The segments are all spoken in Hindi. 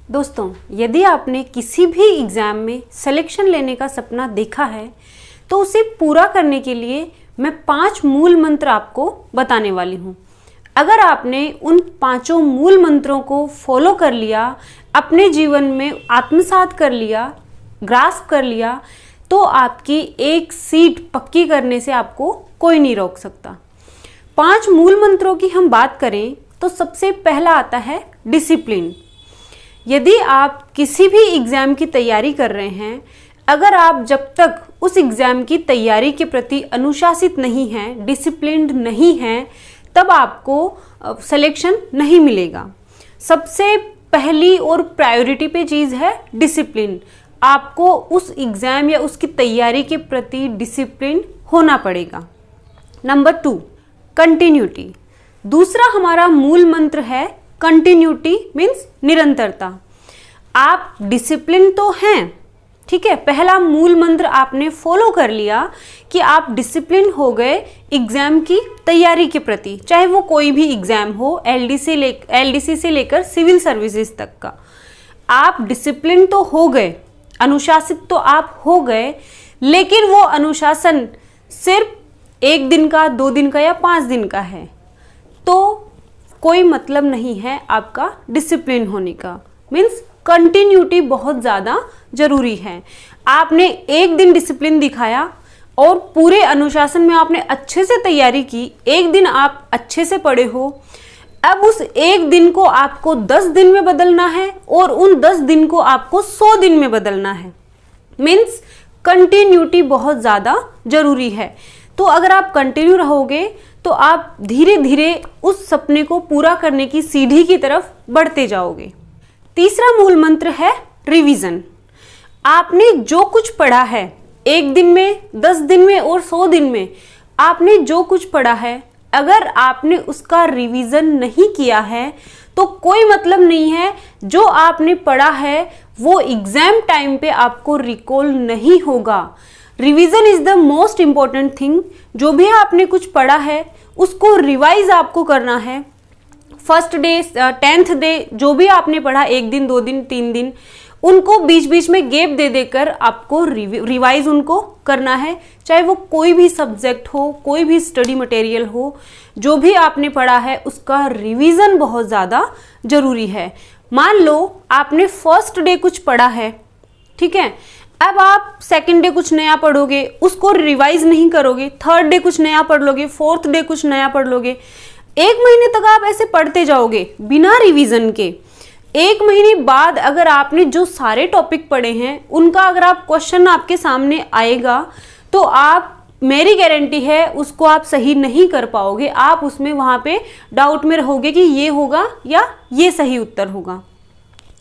दोस्तों, यदि आपने किसी भी एग्ज़ाम में सिलेक्शन लेने का सपना देखा है तो उसे पूरा करने के लिए मैं 5 मूल मंत्र आपको बताने वाली हूँ। अगर आपने उन 5 मूल मंत्रों को फॉलो कर लिया, अपने जीवन में आत्मसात कर लिया, ग्रास्प कर लिया, तो आपकी एक सीट पक्की करने से आपको कोई नहीं रोक सकता। 5 मूल मंत्रों की हम बात करें तो सबसे पहला आता है डिसिप्लिन। यदि आप किसी भी एग्ज़ाम की तैयारी कर रहे हैं, अगर आप जब तक उस एग्ज़ाम की तैयारी के प्रति अनुशासित नहीं हैं, डिसिप्लिन्ड नहीं हैं, तब आपको सिलेक्शन नहीं मिलेगा। सबसे पहली और प्रायोरिटी पे चीज़ है डिसिप्लिन। आपको उस एग्ज़ाम या उसकी तैयारी के प्रति डिसिप्लिन होना पड़ेगा। Number 2, continuity. दूसरा हमारा मूल मंत्र है कंटिन्यूटी, मीन्स निरंतरता। आप डिसिप्लिन तो हैं, ठीक है, पहला मूल मंत्र आपने फॉलो कर लिया कि आप डिसिप्लिन हो गए एग्ज़ाम की तैयारी के प्रति, चाहे वो कोई भी एग्ज़ाम हो, एलडीसी से लेकर सिविल सर्विसेज तक का। आप डिसिप्लिन तो हो गए, अनुशासित तो आप हो गए, लेकिन वो अनुशासन सिर्फ 1 दिन का, 2 दिन का या 5 दिन का है तो कोई मतलब नहीं है आपका डिसिप्लिन होने का। मीन्स कंटिन्यूटी बहुत ज़्यादा ज़रूरी है। आपने 1 दिन डिसिप्लिन दिखाया और पूरे अनुशासन में आपने अच्छे से तैयारी की, 1 दिन आप अच्छे से पढ़े हो, अब उस 1 दिन को आपको 10 दिन में बदलना है और उन 10 दिन को आपको 100 दिन में बदलना है। मीन्स कंटिन्यूटी बहुत ज़्यादा ज़रूरी है। तो अगर आप कंटिन्यू रहोगे तो आप धीरे धीरे उस सपने को पूरा करने की सीढ़ी की तरफ बढ़ते जाओगे। तीसरा मूल मंत्र है रिवीजन। आपने जो कुछ पढ़ा है 1 दिन में, 10 दिन में और 100 दिन में, आपने जो कुछ पढ़ा है, अगर आपने उसका रिवीजन नहीं किया है तो कोई मतलब नहीं है। जो आपने पढ़ा है वो एग्जाम टाइम पे आपको रिकॉल नहीं होगा। Revision is the most important thing. जो भी आपने कुछ पढ़ा है उसको रिवाइज आपको करना है। फर्स्ट डे, 10th डे, जो भी आपने पढ़ा 1 दिन, 2 दिन, 3 दिन, उनको बीच बीच में गैप दे देकर आपको रिवाइज उनको करना है। चाहे वो कोई भी सब्जेक्ट हो, कोई भी स्टडी मटेरियल हो, जो भी आपने पढ़ा है उसका रिवीजन बहुत ज़्यादा ज़रूरी है। मान लो आपने फर्स्ट डे कुछ पढ़ा है, ठीक है, अब आप 2nd डे कुछ नया पढ़ोगे, उसको रिवाइज नहीं करोगे, 3rd डे कुछ नया पढ़ लोगे, 4th डे कुछ नया पढ़ लोगे। 1 महीने तक आप ऐसे पढ़ते जाओगे बिना रिवीजन के। 1 महीने बाद अगर आपने जो सारे टॉपिक पढ़े हैं उनका अगर आप क्वेश्चन आपके सामने आएगा तो आप, मेरी गारंटी है, उसको आप सही नहीं कर पाओगे। आप उसमें वहाँ पे डाउट में रहोगे कि ये होगा या ये सही उत्तर होगा।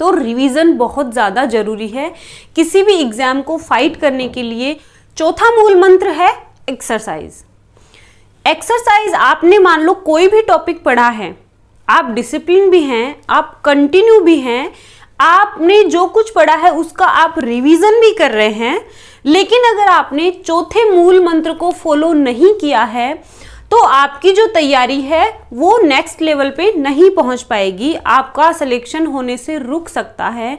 तो रिवीजन बहुत ज़्यादा ज़रूरी है किसी भी एग्ज़ाम को फाइट करने के लिए। चौथा मूल मंत्र है एक्सरसाइज। एक्सरसाइज, आपने मान लो कोई भी टॉपिक पढ़ा है, आप डिसिप्लिन भी हैं, आप कंटिन्यू भी हैं, आपने जो कुछ पढ़ा है उसका आप रिवीजन भी कर रहे हैं, लेकिन अगर आपने चौथे मूल मंत्र को फॉलो नहीं किया है तो आपकी जो तैयारी है वो नेक्स्ट लेवल पे नहीं पहुंच पाएगी। आपका सिलेक्शन होने से रुक सकता है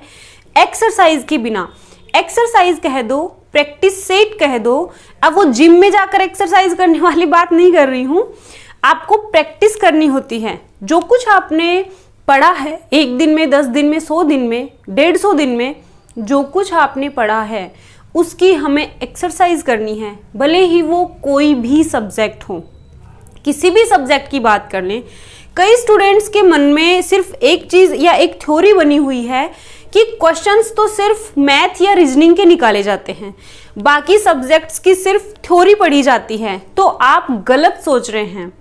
एक्सरसाइज के बिना। एक्सरसाइज कह दो, प्रैक्टिस सेट कह दो। अब वो जिम में जाकर एक्सरसाइज करने वाली बात नहीं कर रही हूँ, आपको प्रैक्टिस करनी होती है। जो कुछ आपने पढ़ा है 1 दिन में, 10 दिन में, 100 दिन में, 150 दिन में, जो कुछ आपने पढ़ा है उसकी हमें एक्सरसाइज करनी है। भले ही वो कोई भी सब्जेक्ट हो, किसी भी सब्जेक्ट की बात कर लें। कई स्टूडेंट्स के मन में सिर्फ एक चीज़ या एक थ्योरी बनी हुई है कि क्वेश्चंस तो सिर्फ मैथ या रीजनिंग के निकाले जाते हैं, बाकी सब्जेक्ट्स की सिर्फ थ्योरी पढ़ी जाती है। तो आप गलत सोच रहे हैं।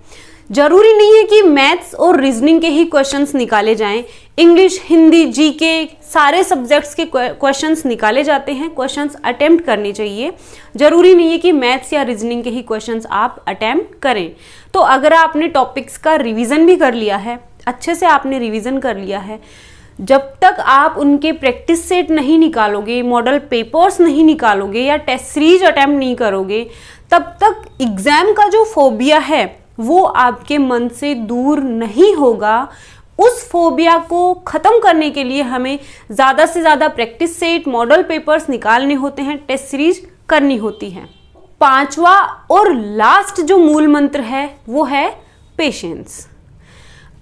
जरूरी नहीं है कि मैथ्स और रीजनिंग के ही क्वेश्चंस निकाले जाएं। इंग्लिश, हिंदी, जीके, सारे सब्जेक्ट्स के क्वेश्चंस निकाले जाते हैं। क्वेश्चंस अटेम्प्ट करनी चाहिए। जरूरी नहीं है कि मैथ्स या रीजनिंग के ही क्वेश्चंस आप अटेम्प्ट करें। तो अगर आपने टॉपिक्स का रिवीजन भी कर लिया है, अच्छे से आपने रिवीजन कर लिया है, जब तक आप उनके प्रैक्टिस सेट नहीं निकालोगे, मॉडल पेपर्स नहीं निकालोगे या टेस्ट सीरीज अटेम्प्ट नहीं करोगे, तब तक एग्जाम का जो फोबिया है वो आपके मन से दूर नहीं होगा उस फोबिया को ख़त्म करने के लिए हमें ज़्यादा से ज़्यादा प्रैक्टिस सेट, मॉडल पेपर्स निकालने होते हैं, टेस्ट सीरीज करनी होती है। पांचवा और लास्ट जो मूल मंत्र है वो है पेशेंस।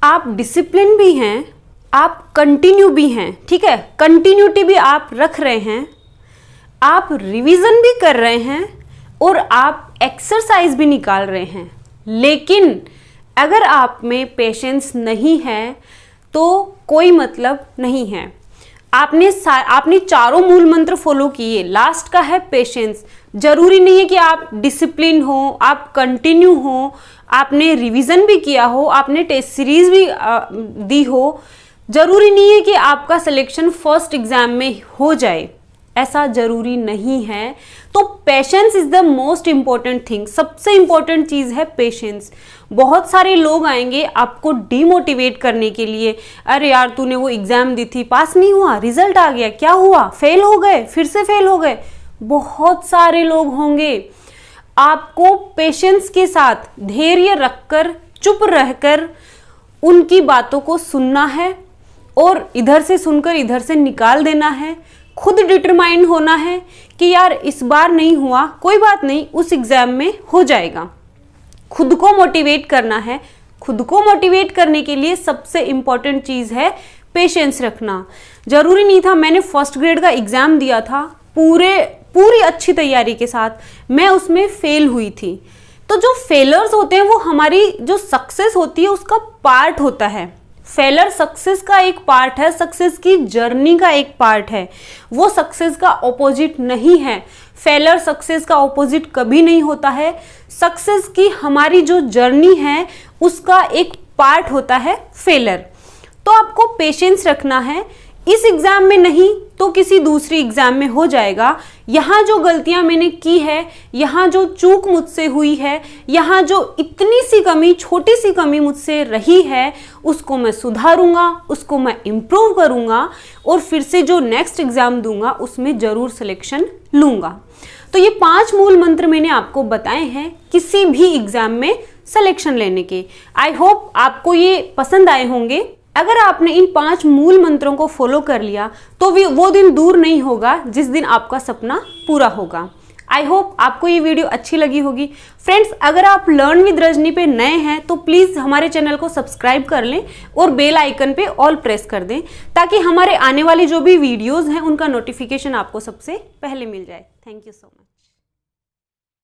आप डिसिप्लिन भी हैं, आप कंटिन्यू भी हैं, ठीक है, कंटिन्यूटी भी आप रख रहे हैं, आप रिवीजन भी कर रहे हैं और आप एक्सरसाइज भी निकाल रहे हैं। लेकिन अगर आप में पेशेंस नहीं है तो कोई मतलब नहीं है। आपने चारों मूल मंत्र फॉलो किए, लास्ट का है पेशेंस। जरूरी नहीं है कि आप डिसिप्लिन हो, आप कंटिन्यू हो, आपने रिवीजन भी किया हो, आपने टेस्ट सीरीज भी दी हो। जरूरी नहीं है कि आपका सिलेक्शन फर्स्ट एग्जाम में हो जाए, ऐसा जरूरी नहीं है। तो patience is the most important thing, सबसे इंपॉर्टेंट चीज है पेशेंस। बहुत सारे लोग आएंगे आपको डीमोटिवेट करने के लिए, अरे यार तूने वो एग्जाम दी थी, पास नहीं हुआ, रिजल्ट आ गया, क्या हुआ, फेल हो गए, फिर से फेल हो गए। बहुत सारे लोग होंगे। आपको पेशेंस के साथ धैर्य रखकर, चुप रहकर उनकी बातों को सुनना है और इधर से सुनकर इधर से निकाल देना है। खुद डिटरमाइन होना है कि यार इस बार नहीं हुआ, कोई बात नहीं, उस एग्जाम में हो जाएगा। खुद को मोटिवेट करना है। खुद को मोटिवेट करने के लिए सबसे इंपॉर्टेंट चीज है पेशेंस रखना। जरूरी नहीं था, मैंने फर्स्ट ग्रेड का एग्जाम दिया था पूरी अच्छी तैयारी के साथ, मैं उसमें फेल हुई थी। तो जो फेलर्स होते हैं वो हमारी जो सक्सेस होती है उसका पार्ट होता है। फेलर सक्सेस का एक पार्ट है, सक्सेस की जर्नी का एक पार्ट है, वो सक्सेस का ऑपोजिट नहीं है। फेलर सक्सेस का ऑपोजिट कभी नहीं होता है। सक्सेस की हमारी जो जर्नी है उसका एक पार्ट होता है फेलर। तो आपको पेशेंस रखना है। इस एग्जाम में नहीं तो किसी दूसरी एग्जाम में हो जाएगा। यहाँ जो गलतियां मैंने की है, यहाँ जो चूक मुझसे हुई है, यहाँ जो इतनी सी कमी, छोटी सी कमी मुझसे रही है, उसको मैं सुधारूंगा, उसको मैं इम्प्रूव करूंगा और फिर से जो नेक्स्ट एग्जाम दूंगा उसमें जरूर सिलेक्शन लूंगा। तो ये 5 मूल मंत्र मैंने आपको बताए हैं किसी भी एग्जाम में सिलेक्शन लेने के। आई होप आपको ये पसंद आए होंगे। अगर आपने इन 5 मूल मंत्रों को फॉलो कर लिया तो वो दिन दूर नहीं होगा जिस दिन आपका सपना पूरा होगा। आई होप आपको ये वीडियो अच्छी लगी होगी। फ्रेंड्स, अगर आप लर्न विद रजनी पे नए हैं तो प्लीज़ हमारे चैनल को सब्सक्राइब कर लें और बेल आइकन पे ऑल प्रेस कर दें ताकि हमारे आने वाली जो भी वीडियोज़ हैं उनका नोटिफिकेशन आपको सबसे पहले मिल जाए। Thank you so much.